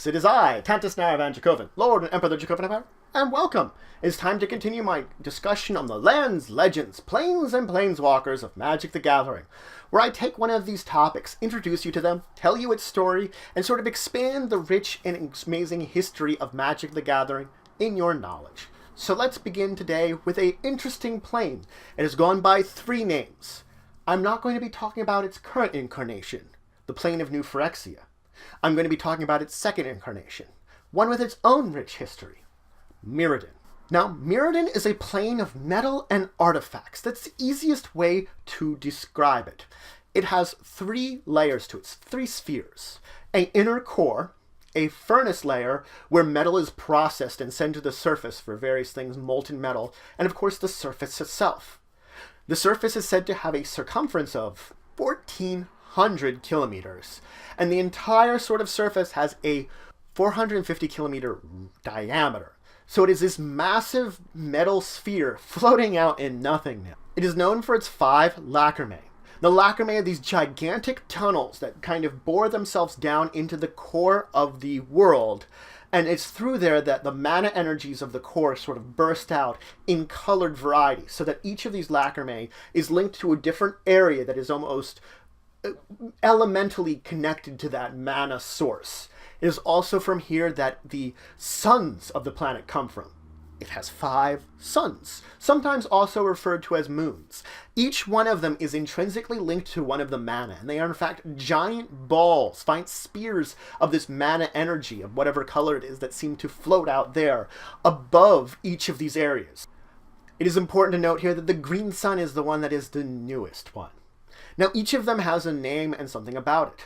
Greetings, it is I, taj-nar of Dracovin, Lord and Emperor of the Dracovin Empire, and welcome! It is time to continue my discussion on the lands, legends, planes, and planeswalkers of Magic the Gathering, where I take one of these topics, introduce you to them, tell you its story, and sort of expand the rich and amazing history of Magic the Gathering in your knowledge. So let's begin today with an interesting plane. It has gone by 3 names. I'm not going to be talking about its current incarnation, the plane of New Phyrexia. I'm going to be talking about its second incarnation, one with its own rich history, Mirrodin. Now, Mirrodin is a plane of metal and artifacts. That's the easiest way to describe it. It has 3 layers to it, 3 spheres. An inner core, a furnace layer where metal is processed and sent to the surface for various things, molten metal, and of course the surface itself. The surface is said to have a circumference of 1,400 kilometers, and the entire sort of surface has a 450 kilometer diameter. So it is this massive metal sphere floating out in nothingness. It is known for its 5 lacrimae. The lacrimae are these gigantic tunnels that kind of bore themselves down into the core of the world, and it's through there that the mana energies of the core sort of burst out in colored variety, so that each of these lacrimae is linked to a different area that is almost elementally connected to that mana source. It is also from here that the suns of the planet come from. It has 5 suns, sometimes also referred to as moons. Each one of them is intrinsically linked to one of the mana, and they are in fact giant balls, fine spears of this mana energy of whatever color it is that seem to float out there above each of these areas. It is important to note here that the green sun is the one that is the newest one. Now, each of them has a name and something about it.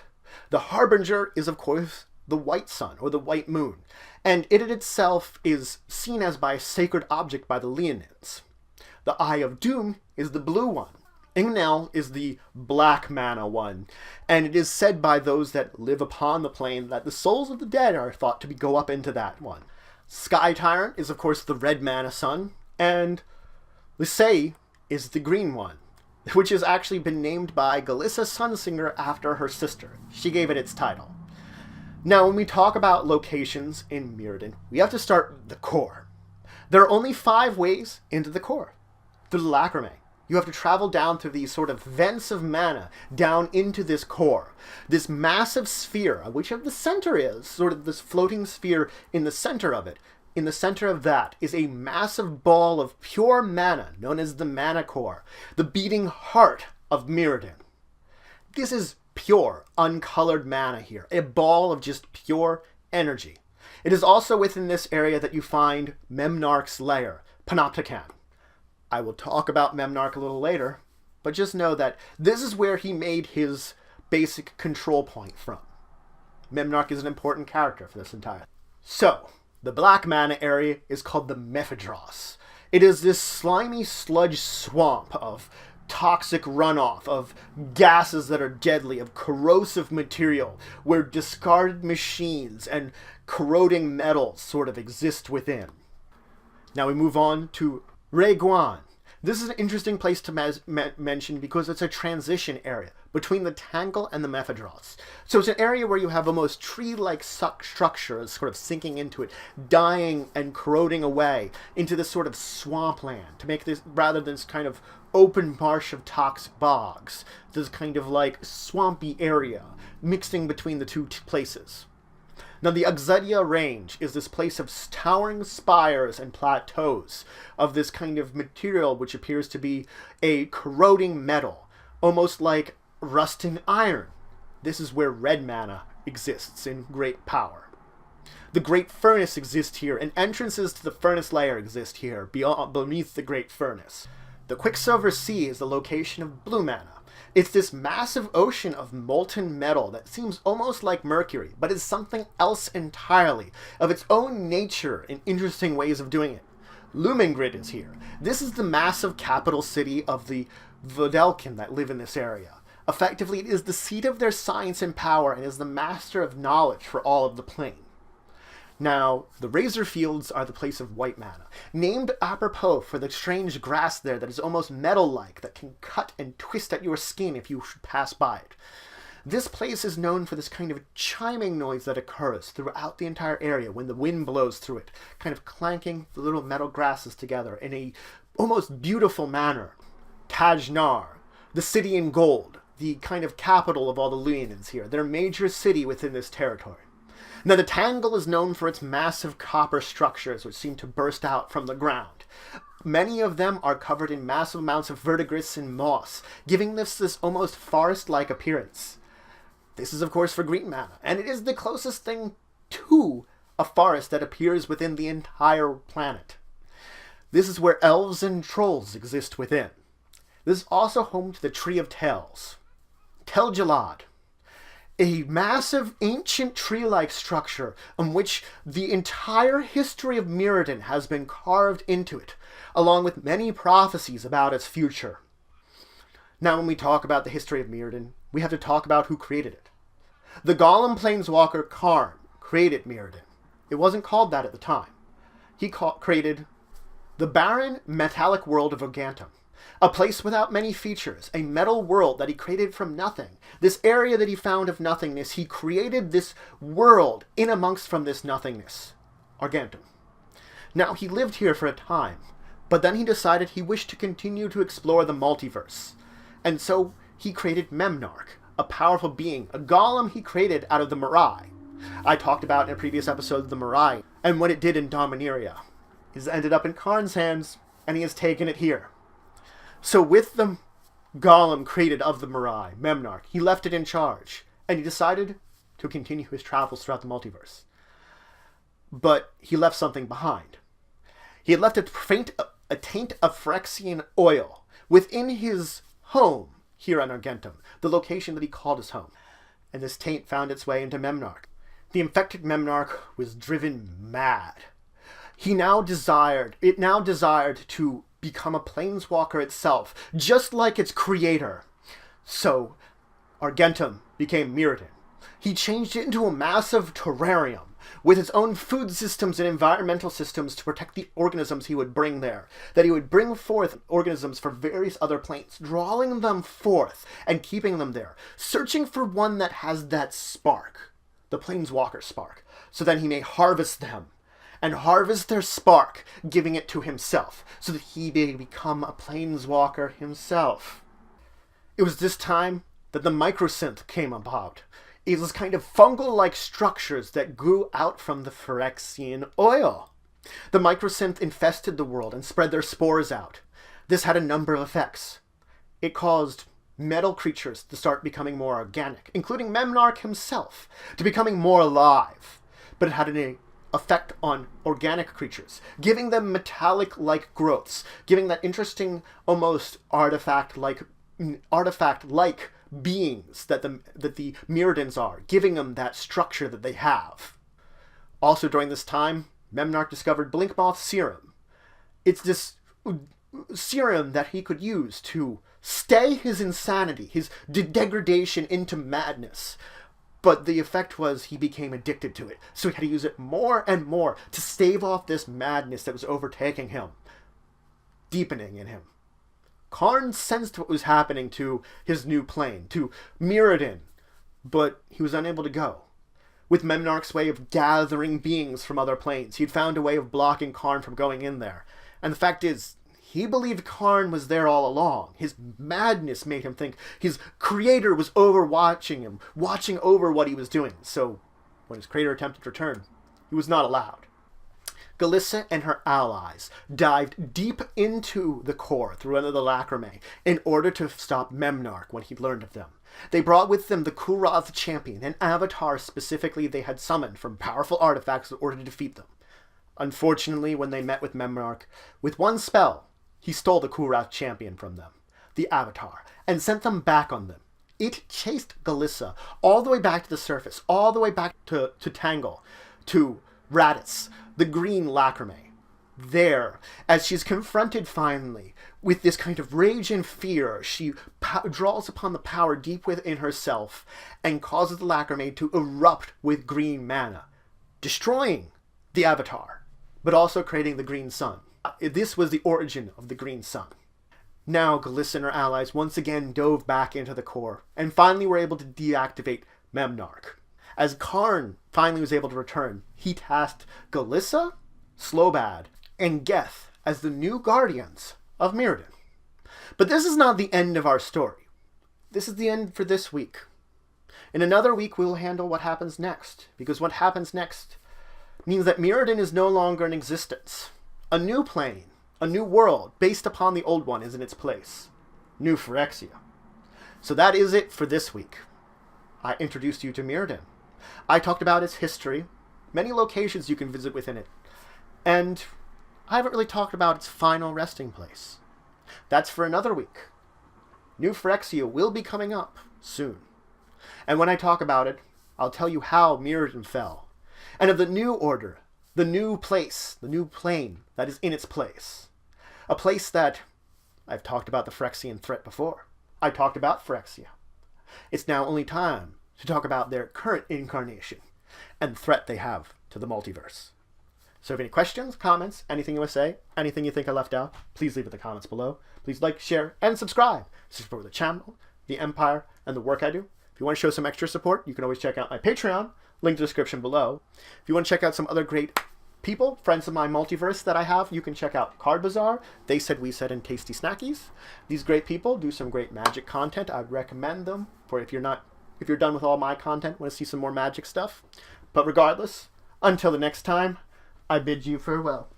The Harbinger is, of course, the white sun, or the white moon, and it itself is seen as by a sacred object by the Leonids. The Eye of Doom is the blue one. Ingnell is the black mana one, and it is said by those that live upon the plane that the souls of the dead are thought to go up into that one. Sky Tyrant is, of course, the red mana sun, and Lysei is the green one, which has actually been named by Galissa Sunsinger after her sister. She gave it its title. Now, when we talk about locations in Mirrodin, we have to start with the core. There are only 5 ways into the core. Through the lacrimae. You have to travel down through these sort of vents of mana down into this core. This massive sphere, of which the center is, sort of this floating sphere in the center of it. In the center of that is a massive ball of pure mana, known as the mana core, the beating heart of Mirrodin. This is pure, uncolored mana here, a ball of just pure energy. It is also within this area that you find Memnarch's lair, Panopticon. I will talk about Memnarch a little later, but just know that this is where he made his basic control point from. Memnarch is an important character for this entire. So, the black mana area is called the Mephedros. It is this slimy sludge swamp of toxic runoff, of gases that are deadly, of corrosive material, where discarded machines and corroding metals sort of exist within. Now we move on to rey-goor. This is an interesting place to mention because it's a transition area between the Tangle and the Mephedros. So it's an area where you have almost tree-like structures sort of sinking into it, dying and corroding away into this sort of swampland to make this, rather than this kind of open marsh of toxic bogs, this kind of like swampy area mixing between the 2 places. Now, the Exedia Range is this place of towering spires and plateaus of this kind of material which appears to be a corroding metal, almost like rusting iron. This is where red mana exists in great power. The Great Furnace exists here, and entrances to the Furnace Layer exist here, beneath the Great Furnace. The Quicksilver Sea is the location of blue mana. It's this massive ocean of molten metal that seems almost like mercury, but is something else entirely, of its own nature and interesting ways of doing it. Lumengrid is here. This is the massive capital city of the Vodelkin that live in this area. Effectively, it is the seat of their science and power and is the master of knowledge for all of the plane. Now, the Razor Fields are the place of white mana, named apropos for the strange grass there that is almost metal-like, that can cut and twist at your skin if you should pass by it. This place is known for this kind of chiming noise that occurs throughout the entire area when the wind blows through it, kind of clanking the little metal grasses together in a almost beautiful manner. Taj-nar, the city in gold, the kind of capital of all the Leonins here, their major city within this territory. Now, the Tangle is known for its massive copper structures which seem to burst out from the ground. Many of them are covered in massive amounts of verdigris and moss, giving this almost forest-like appearance. This is, of course, for green mana, and it is the closest thing to a forest that appears within the entire planet. This is where elves and trolls exist within. This is also home to the Tree of Tales. Tel-jilad, a massive ancient tree-like structure on which the entire history of Mirrodin has been carved into it, along with many prophecies about its future. Now, when we talk about the history of Mirrodin, we have to talk about who created it. The Golem Planeswalker Karn created Mirrodin. It wasn't called that at the time. He created the barren, metallic world of Organtum. A place without many features, a metal world that he created from nothing. This area that he found of nothingness, he created this world in amongst from this nothingness. Organtum. Now, he lived here for a time, but then he decided he wished to continue to explore the multiverse. And so he created Memnarch, a powerful being, a golem he created out of the Mirai. I talked about in a previous episode of the Mirai, and what it did in Dominaria. It ended up in Karn's hands, and he has taken it here. So with the golem created of the Mirai, Memnarch, he left it in charge, and he decided to continue his travels throughout the multiverse. But he left something behind. He had left a taint of Phyrexian oil within his home here on Argentum, the location that he called his home. And this taint found its way into Memnarch. The infected Memnarch was driven mad. It now desired to become a planeswalker itself, just like its creator. So, Argentum became Mirrodin. He changed it into a massive terrarium with its own food systems and environmental systems to protect the organisms he would bring there. That he would bring forth organisms for various other planes, drawing them forth and keeping them there, searching for one that has that spark, the planeswalker spark, so that he may harvest them and harvest their spark, giving it to himself, so that he may become a planeswalker himself. It was this time that the microsynth came about. It was kind of fungal-like structures that grew out from the Phyrexian oil. The microsynth infested the world and spread their spores out. This had a number of effects. It caused metal creatures to start becoming more organic, including Memnarch himself, to becoming more alive. But it had an effect on organic creatures, giving them metallic-like growths, giving that interesting, almost artifact-like beings that the Mirrodins are, giving them that structure that they have. Also during this time, Memnarch discovered Blinkmoth Serum. It's this serum that he could use to stay his insanity, his degradation into madness. But the effect was he became addicted to it, so he had to use it more and more to stave off this madness that was overtaking him, deepening in him. Karn sensed what was happening to his new plane, to Mirrodin, but he was unable to go. With Memnarch's way of gathering beings from other planes, he'd found a way of blocking Karn from going in there. And the fact is, he believed Karn was there all along. His madness made him think his creator was overwatching him, watching over what he was doing. So, when his creator attempted to return, he was not allowed. Galissa and her allies dived deep into the core through one of the lacrimae in order to stop Memnarch when he learned of them. They brought with them the Kurath champion, an avatar specifically they had summoned from powerful artifacts in order to defeat them. Unfortunately, when they met with Memnarch, with one spell, he stole the Kurath champion from them, the avatar, and sent them back on them. It chased Galissa all the way back to the surface, all the way back to Tangle, to Raditz, the green lacrimae. There, as she's confronted finally with this kind of rage and fear, she draws upon the power deep within herself and causes the lacrimae to erupt with green mana, destroying the avatar, but also creating the green sun. This was the origin of the green sun. Now Galissa and her allies once again dove back into the core, and finally were able to deactivate Memnarch. As Karn finally was able to return, he tasked Galissa, Slobad, and Geth as the new guardians of Mirrodin. But this is not the end of our story. This is the end for this week. In another week, we will handle what happens next, because what happens next means that Mirrodin is no longer in existence. A new plane, a new world, based upon the old one, is in its place. New Phyrexia. So that is it for this week. I introduced you to Mirrodin. I talked about its history, many locations you can visit within it, and I haven't really talked about its final resting place. That's for another week. New Phyrexia will be coming up soon. And when I talk about it, I'll tell you how Mirrodin fell, and of the new order, the new place, the new plane that is in its place. A place that I've talked about the Phyrexian threat before. I talked about Phyrexia. It's now only time to talk about their current incarnation and the threat they have to the multiverse. So if you have any questions, comments, anything you want to say, anything you think I left out, please leave it in the comments below. Please like, share, and subscribe to support the channel, the Empire, and the work I do. If you want to show some extra support, you can always check out my Patreon, link in the description below. If you want to check out some other great people, friends of my multiverse that I have, you can check out Card Bazaar, They Said, We Said, and Tasty Snackies. These great people do some great magic content. I'd recommend them for if you're done with all my content, want to see some more magic stuff. But regardless, until the next time, I bid you farewell.